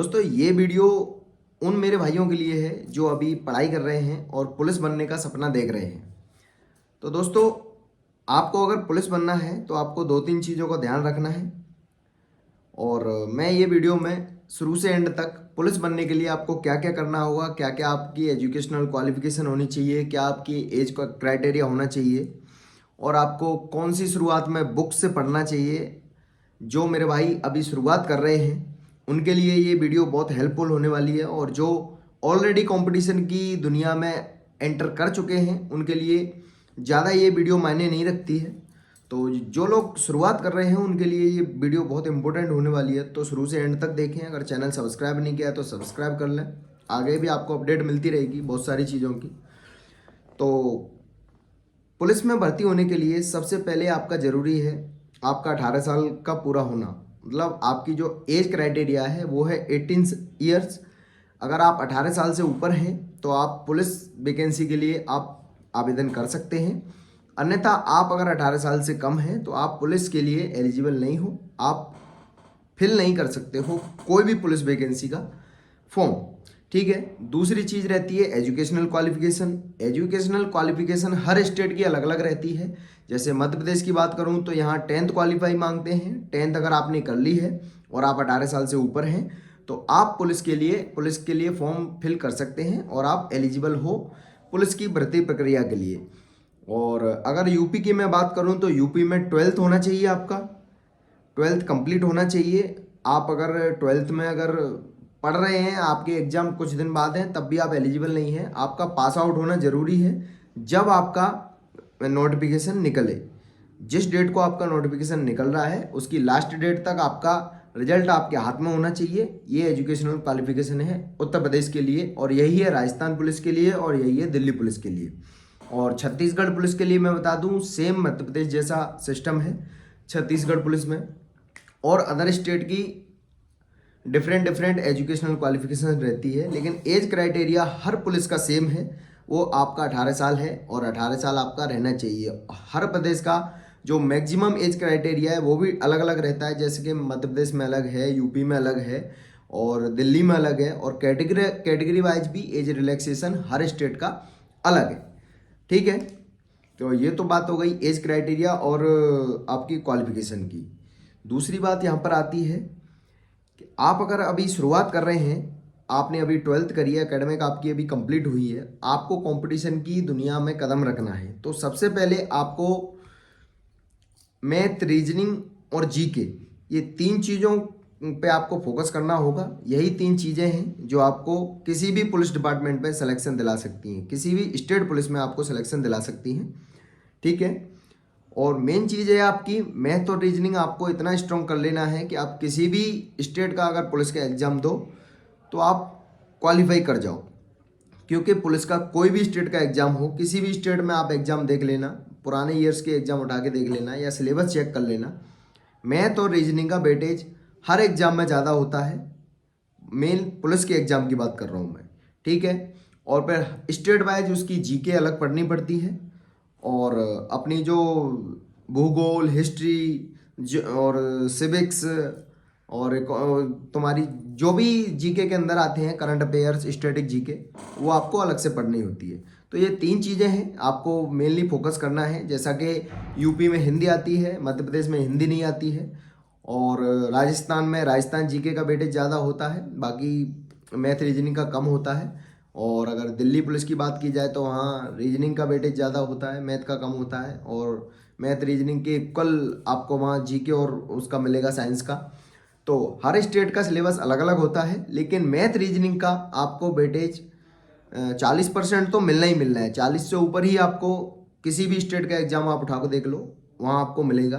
दोस्तों ये वीडियो उन मेरे भाइयों के लिए है जो अभी पढ़ाई कर रहे हैं और पुलिस बनने का सपना देख रहे हैं। तो दोस्तों आपको अगर पुलिस बनना है तो आपको दो तीन चीज़ों का ध्यान रखना है। और मैं ये वीडियो में शुरू से एंड तक पुलिस बनने के लिए आपको क्या क्या करना होगा, क्या क्या आपकी एजुकेशनल क्वालिफिकेशन होनी चाहिए, क्या आपकी एज का क्राइटेरिया होना चाहिए और आपको कौन सी शुरुआत में बुक से पढ़ना चाहिए, जो मेरे भाई अभी शुरुआत कर रहे हैं उनके लिए ये वीडियो बहुत हेल्पफुल होने वाली है। और जो ऑलरेडी कंपटीशन की दुनिया में एंटर कर चुके हैं उनके लिए ज़्यादा ये वीडियो मायने नहीं रखती है। तो जो लोग शुरुआत कर रहे हैं उनके लिए ये वीडियो बहुत इंपॉर्टेंट होने वाली है। तो शुरू से एंड तक देखें। अगर चैनल सब्सक्राइब नहीं किया है तो सब्सक्राइब कर लें, आगे भी आपको अपडेट मिलती रहेगी बहुत सारी चीज़ों की। तो पुलिस में भर्ती होने के लिए सबसे पहले आपका ज़रूरी है आपका 18 साल का पूरा होना। मतलब आपकी जो एज क्राइटेरिया है वो है 18 ईयर्स। अगर आप 18 साल से ऊपर हैं तो आप पुलिस वैकेंसी के लिए आप आवेदन कर सकते हैं। अन्यथा आप अगर 18 साल से कम हैं तो आप पुलिस के लिए एलिजिबल नहीं हो, आप फिल नहीं कर सकते हो कोई भी पुलिस वैकेंसी का फॉर्म। ठीक है। दूसरी चीज़ रहती है एजुकेशनल क्वालिफिकेशन। एजुकेशनल क्वालिफिकेशन हर स्टेट की अलग अलग रहती है। जैसे मध्य प्रदेश की बात करूं तो यहाँ 10th क्वालिफाई मांगते हैं। 10th अगर आपने कर ली है और आप 18 साल से ऊपर हैं तो आप पुलिस के लिए फॉर्म फिल कर सकते हैं और आप एलिजिबल हो पुलिस की भर्ती प्रक्रिया के लिए। और अगर यूपी की मैं बात करूं तो यूपी में 12th होना चाहिए, आपका 12th कंप्लीट होना चाहिए। आप अगर 12th में अगर पढ़ रहे हैं, आपके एग्ज़ाम कुछ दिन बाद हैं, तब भी आप एलिजिबल नहीं हैं। आपका पास आउट होना ज़रूरी है जब आपका नोटिफिकेशन निकले। जिस डेट को आपका नोटिफिकेशन निकल रहा है उसकी लास्ट डेट तक आपका रिजल्ट आपके हाथ में होना चाहिए। ये एजुकेशनल क्वालिफिकेशन है उत्तर प्रदेश के लिए, और यही है राजस्थान पुलिस के लिए, और यही है दिल्ली पुलिस के लिए। और छत्तीसगढ़ पुलिस के लिए मैं बता दूं सेम मध्य प्रदेश जैसा सिस्टम है छत्तीसगढ़ पुलिस में। और अदर स्टेट की डिफरेंट एजुकेशनल क्वालिफिकेशन रहती है, लेकिन एज क्राइटेरिया हर पुलिस का सेम है। वो आपका 18 साल है और 18 साल आपका रहना चाहिए। हर प्रदेश का जो मैक्सिमम एज क्राइटेरिया है वो भी अलग अलग रहता है। जैसे कि मध्य प्रदेश में अलग है, यूपी में अलग है और दिल्ली में अलग है। और कैटेगरी वाइज भी एज रिलैक्सेशन हर स्टेट का अलग है। ठीक है। तो ये तो बात हो गई एज क्राइटेरिया और आपकी क्वालिफिकेशन की। दूसरी बात यहाँ पर आती है कि आप अगर अभी शुरुआत कर रहे हैं, आपने अभी 12th करी है, एकेडमिक आपकी अभी कंप्लीट हुई है, आपको कंपटीशन की दुनिया में कदम रखना है। तो सबसे पहले आपको मैथ, रीजनिंग और जीके, ये तीन चीज़ों पे आपको फोकस करना होगा। यही तीन चीज़ें हैं जो आपको किसी भी पुलिस डिपार्टमेंट में सिलेक्शन दिला सकती हैं, किसी भी स्टेट पुलिस में आपको सिलेक्शन दिला सकती हैं। ठीक है। और मेन चीज़ है आपकी मैथ और रीजनिंग, आपको इतना स्ट्रॉन्ग कर लेना है कि आप किसी भी स्टेट का अगर पुलिस का एग्ज़ाम दो तो आप क्वालिफाई कर जाओ। क्योंकि पुलिस का कोई भी स्टेट का एग्ज़ाम हो, किसी भी स्टेट में आप एग्ज़ाम देख लेना, पुराने ईयर्स के एग्ज़ाम उठा के देख लेना या सिलेबस चेक कर लेना, मैथ और रीजनिंग का वेटेज हर एग्ज़ाम में ज़्यादा होता है। मेन पुलिस के एग्ज़ाम की बात कर रहा हूँ मैं। ठीक है। और फिर स्टेट वाइज उसकी जीके अलग पढ़नी पड़ती है, और अपनी जो भूगोल, हिस्ट्री और सिविक्स और तुम्हारी जो भी जीके के अंदर आते हैं, करंट अफेयर्स, स्टैटिक जीके, वो आपको अलग से पढ़नी होती है। तो ये तीन चीज़ें हैं आपको मेनली फोकस करना है। जैसा कि यूपी में हिंदी आती है, मध्य प्रदेश में हिंदी नहीं आती है, और राजस्थान में राजस्थान जीके का वेटेज ज़्यादा होता है, बाकी मैथ रीजनिंग का कम होता है। और अगर दिल्ली पुलिस की बात की जाए तो वहाँ रीजनिंग का वेटेज ज़्यादा होता है, मैथ का कम होता है, और मैथ रीजनिंग के इक्वल आपको वहाँ जीके और उसका मिलेगा साइंस का। तो हर स्टेट का सिलेबस अलग अलग होता है, लेकिन मैथ रीजनिंग का आपको वेटेज 40% तो मिलना ही मिलना है। 40 से ऊपर ही आपको किसी भी स्टेट का एग्जाम आप उठा कर देख लो, वहाँ आपको मिलेगा।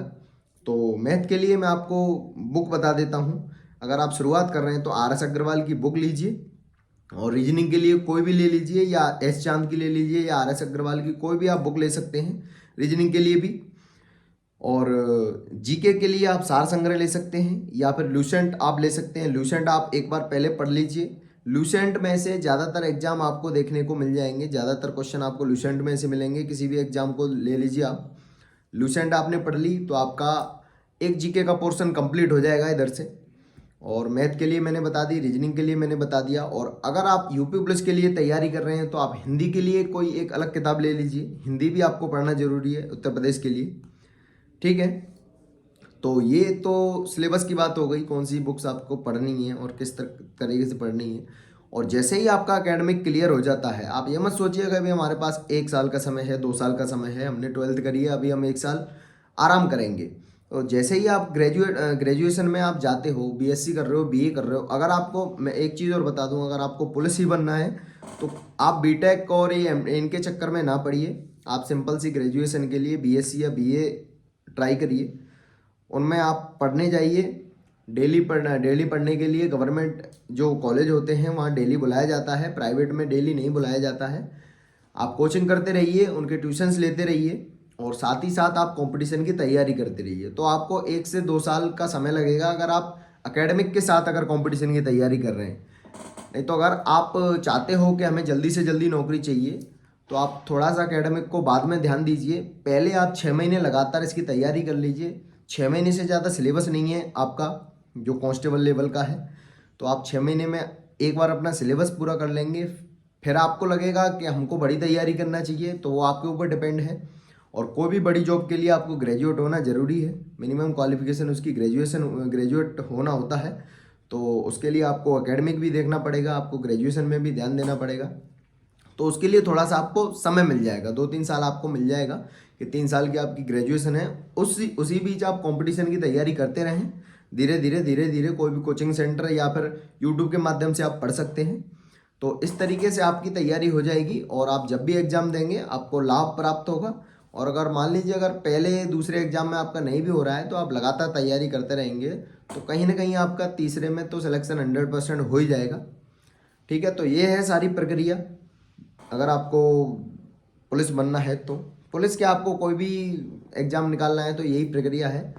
तो मैथ के लिए मैं आपको बुक बता देता हूँ। अगर आप शुरुआत कर रहे हैं तो RS अग्रवाल की बुक लीजिए, और रीजनिंग के लिए कोई भी ले लीजिए, या S चांद की ले लीजिए, या RS अग्रवाल की कोई भी आप बुक ले सकते हैं रीजनिंग के लिए भी। और जीके के लिए आप सार संग्रह ले सकते हैं, या फिर लूसेंट आप ले सकते हैं। लूसेंट आप एक बार पहले पढ़ लीजिए। लूसेंट में से ज़्यादातर एग्जाम आपको देखने को मिल जाएंगे, ज़्यादातर क्वेश्चन आपको लूसेंट में से मिलेंगे। किसी भी एग्जाम को ले लीजिए आप, लूसेंट आपने पढ़ ली तो आपका एक जीके का पोर्शन कंप्लीट हो जाएगा इधर से। और मैथ के लिए मैंने बता दी, रीजनिंग के लिए मैंने बता दिया। और अगर आप यूपी पुलिस के लिए तैयारी कर रहे हैं तो आप हिंदी के लिए कोई एक अलग किताब ले लीजिए, हिंदी भी आपको पढ़ना जरूरी है उत्तर प्रदेश के लिए, ठीक है। तो ये तो सिलेबस की बात हो गई, कौन सी बुक्स आपको पढ़नी है और किस तरीके से पढ़नी है। और जैसे ही आपका एकेडमिक क्लियर हो जाता है, आप ये मत सोचिएगा अभी हमारे पास 1 साल का समय है, 2 साल का समय है, हमने 12th करी है, अभी हम 1 साल आराम करेंगे। तो जैसे ही आप ग्रेजुएशन में आप जाते हो, बीएससी कर रहे हो, बीए कर रहे हो, अगर आपको मैं एक चीज़ और बता दूं, अगर आपको पुलिस ही बनना है तो आप बीटेक और ये इनके चक्कर में ना पड़िए। आप सिंपल सी ग्रेजुएशन के लिए बीएससी या बीए ट्राई करिए, उनमें आप पढ़ने जाइए। डेली पढ़ने के लिए गवर्नमेंट जो कॉलेज होते हैं वहाँ डेली बुलाया जाता है, प्राइवेट में डेली नहीं बुलाया जाता है। आप कोचिंग करते रहिए, उनके ट्यूशन्स लेते रहिए और साथ ही साथ आप कंपटीशन की तैयारी करते रहिए। तो आपको 1 से 2 साल का समय लगेगा अगर आप एकेडमिक के साथ अगर कंपटीशन की तैयारी कर रहे हैं। नहीं तो अगर आप चाहते हो कि हमें जल्दी से जल्दी नौकरी चाहिए तो आप थोड़ा सा एकेडमिक को बाद में ध्यान दीजिए। पहले आप 6 महीने लगातार इसकी तैयारी कर लीजिए। 6 महीने से ज़्यादा सिलेबस नहीं है आपका जो कांस्टेबल लेवल का है, तो आप 6 महीने में एक बार अपना सिलेबस पूरा कर लेंगे। फिर आपको लगेगा कि हमको बड़ी तैयारी करना चाहिए, तो वो आपके ऊपर डिपेंड है। और कोई भी बड़ी जॉब के लिए आपको ग्रेजुएट होना ज़रूरी है, मिनिमम क्वालिफिकेशन उसकी ग्रेजुएट होना होता है। तो उसके लिए आपको एकेडमिक भी देखना पड़ेगा, आपको ग्रेजुएशन में भी ध्यान देना पड़ेगा। तो उसके लिए थोड़ा सा आपको समय मिल जाएगा, 2-3 साल आपको मिल जाएगा कि 3 साल की आपकी ग्रेजुएशन है। उसी बीच आप कंपटीशन की तैयारी करते रहें, धीरे धीरे कोई भी कोचिंग सेंटर या फिर यूट्यूब के माध्यम से आप पढ़ सकते हैं। तो इस तरीके से आपकी तैयारी हो जाएगी और आप जब भी एग्ज़ाम देंगे आपको लाभ प्राप्त होगा। और अगर मान लीजिए अगर पहले दूसरे एग्ज़ाम में आपका नहीं भी हो रहा है तो आप लगातार तैयारी करते रहेंगे तो कहीं ना कहीं आपका तीसरे में तो सिलेक्शन 100% हो ही जाएगा, ठीक है। तो ये है सारी प्रक्रिया। अगर आपको पुलिस बनना है तो पुलिस के आपको कोई भी एग्ज़ाम निकालना है तो यही प्रक्रिया है।